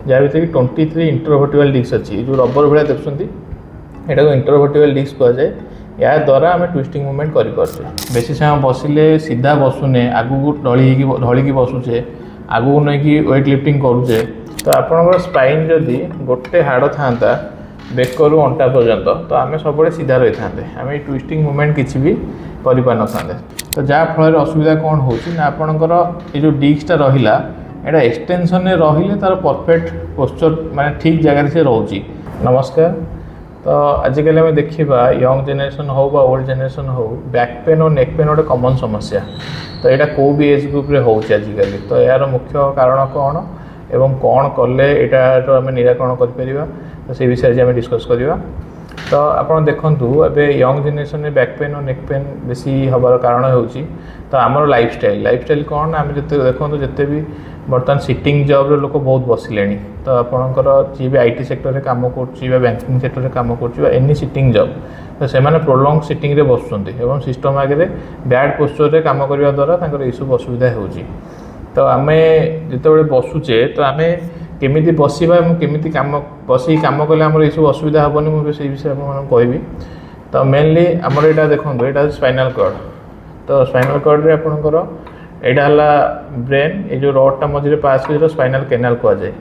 जहाँ भर कि 23 इंटरवर्टिबल डिस्क अच्छी जो रबर भाया देखुं यहाँ इंटरवर्टिबल डिस्क कहुए या द्वारा आम ट्विस्टिंग मूवमेंट करें बेसी समय बसिले सीधा बसुने आगू ढलिकी बसुचे आगू नहीं वेट लिफ्टिंग करुचे तो आपंकर स्पाइन जदि गोटे हाड़ था बेकरू अंटा पर्यंत तो आम सब सीधा रही था आम ट्विस्टिंग मूवमेंट किसी भी कर तो जहाँफल असुविधा कौन हो आपणकर ये जो डिस्कटा रहा यहाँ एक्सटेंशन रही तार परफेक्ट पोस्चर माने ठीक जगह से रोचे। नमस्कार। तो आजिकल आम देखा यंग जेनेरेशन हो बा ओल्ड जेनेरेशन हो बैक पेन और नेक पेन गोटे कमन समस्या तो यहाँ कौ भी एज ग्रुप रे हो आजिकल तो यार मुख्य कारण कौन एवं कौन कले यहाँ आम निराकरण कर तो से विषय आम डिस्कस करवा। तो आप देखूँ ए यंग जेनेरेशन में बैक पेन और नेक पेन बेसी हबार कारण हो तो आमर लाइफस्टाइल कौन आम जिते देखो जिते भी बर्तमान सिटिंग जॉब लोक बहुत बसिले तो आपंकर जी भी आईटी सेक्टर में कम कर बैंकिंग सेक्टर में कम कर एनी सिटिंग जॉब तो से प्रोलंग सिटिंग रे बसुँच और सिस्टम आगे बैड पोस्चर रे काम करने द्वारा ये सब असुविधा हो तो आम जिते बसुचे तो आम केमी बसवा केमी कम बस कम कले आम ये सब असुविधा हेनी मुझे विषय कहि तो मेनली आमर यहाँ देखो यहाँ स्पाइनल कॉर्ड तो स्पाइनल कॉर्ड रे आपणकर यहाँ ब्रेन ये जो रडटा मझे पास कर स्पाइनल केनाल कहुए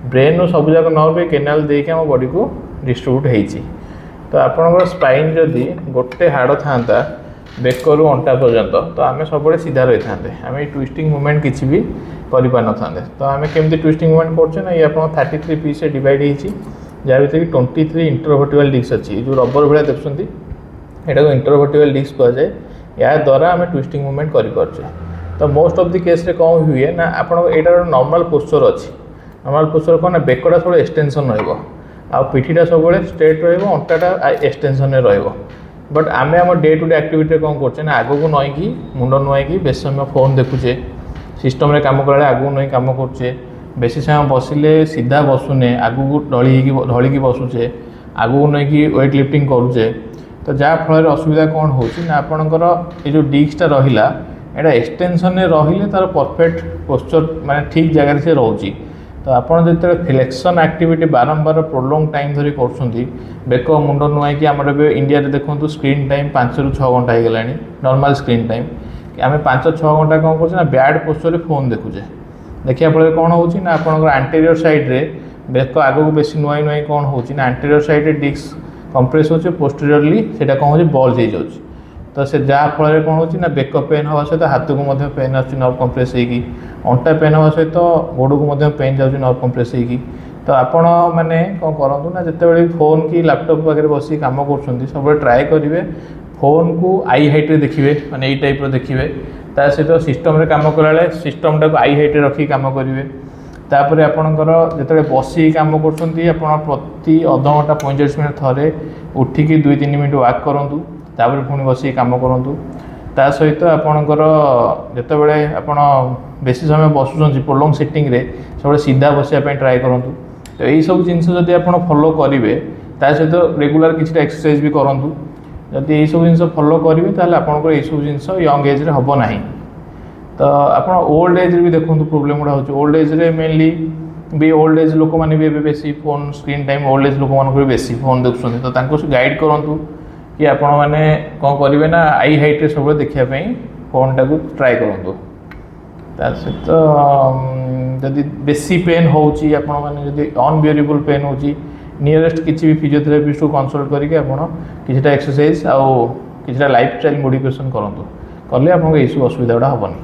ब्रेन रू सब जाक नर्व केनाल देके आम बॉडी को डिस्ट्रीब्यूट होती तो आपणकर स्पाइन जदि गोटे हाड़ था बेकरू अंटा पर्यंत तो आम सब सीधा रही था आम ट्विस्टिंग मूवमेंट किसी भी कर तो आम केमी ट्विस्टिंग मूवमेंट करना ये आप 33 पीस डिवाइड होती जहाँ भर कि 23 इंटरवर्टिबल डिस्क अच्छी जो रबर भाया देखुं यहाँ इंटरवर्टिबल डिस्क कहुए या द्वारा आम ट्विस्टिंग मूवमेंट करें तो मोस्ट ऑफ द केस रे कौन हुए ना आप नॉर्मल पोस्चर अच्छी नॉर्मल पोस्चर कौन ना बेकटा सब एक्सटेंशन पिठीटा सब स्ट्रेट अंटाटा एक्सटेंशन बट आम आम डे टू डे एक्टिविटी कौन कर आगू को नईकि मुंड नुआई बेस समय फोन देखुचे सिस्टम रे काम कला आगू नहीं कम करुचे बेसी समय बसिले सीधा बसुने आगू ढलिकी बसुचे आगू नहीं वेट लिफ्टिंग करुचे तो जहाँफल असुविधा कौन हो आपणकर ये जो डिस्कटा रहा यहाँ एक्सटेंशन रही तार परफेक्ट पोस्चर माने ठीक जगह से रोचे तो आपड़ जो फ्लेक्शन एक्टिविटी बारंबार प्रोलंग टाइम धरी कर बेक मुंड नुआई आम इंडिया देखो स्क्रीन टाइम 5 ରୁ 6 घंटा हो गला नॉर्मल स्क्रीन टाइम आम 5-6 घंटा कौन कर बैड पोस्चर फोन देखुचे देखा फल कौन हो आपंकर आंटेरियर साइड रे बेक आगू बेसी नुआई कौन हो आंटेरियर साइड रे डिस्क कंप्रेस हो पोस्टेरियरली से कौन हो बल्ज हो जाऊँ तो से जहाँफल कौन हो बेक पेन हवा सहित हाथ को पेन नर्व कंप्रेस होगी अंटा पेन हवा सहित गोड़ को पेन जाऊँगी नर्व कंप्रेस होगी तो आपण मैंने कौन करूँ ना जिते फोन कि लैपटॉप पाखे बस कम कर सब ट्राए करेंगे फोन को आई हाइट रे देखिए माने ये टाइप देखिए ता सहित सिस्टम रे काम कला सिस्टम टाक आई हाइट रखी काम करेंगे तापर आपणकर जो बस कम कर प्रति अध घंटा 45 मिनट थे उठिकी 2-3 मिनट वाक करूँ तापर पुणी बस कम करूँ ता सहित आपणकर जिते आपण बेसी समय बसुँच प्रोलंग सिटिंग रे सब सीधा बसापी ट्राए करूँ तो यही सब जिनस जब आप फॉलो करेंगे ता सहित रेगुलर किसी एक्सरसाइज भी करूँ जदि यही सब जिन फॉलो करेंगे ताहले आपंकर यही सब जिन यंग एज रे हम ना तो आप ओल्ड एज भी देखो प्रोब्लेम गुड़ा हो ओल्ड एज रे मेनली भी ओल्ड एज लोक मैंने भी बेसी phone screen time old age लोक मान बेसी फोन देखुं तो गाइड करूँ कि आपण मैंने कौन करेंगे ना आई हाइट रे सब देखापी फोन टाक ट्राए करूँ सहित जदि बेसी पेन होची आपण मैंने जदि अनबियरेबल पेन होची नियरेस्ट किसी भी फिजियोथेरापिस्ट को कंसल्ट करके आपण किछटा एक्सरसाइज आउ किछटा लाइफस्टाइल मॉडिफिकेशन करंतु कले आपन ये सब असुविधा हेबनी।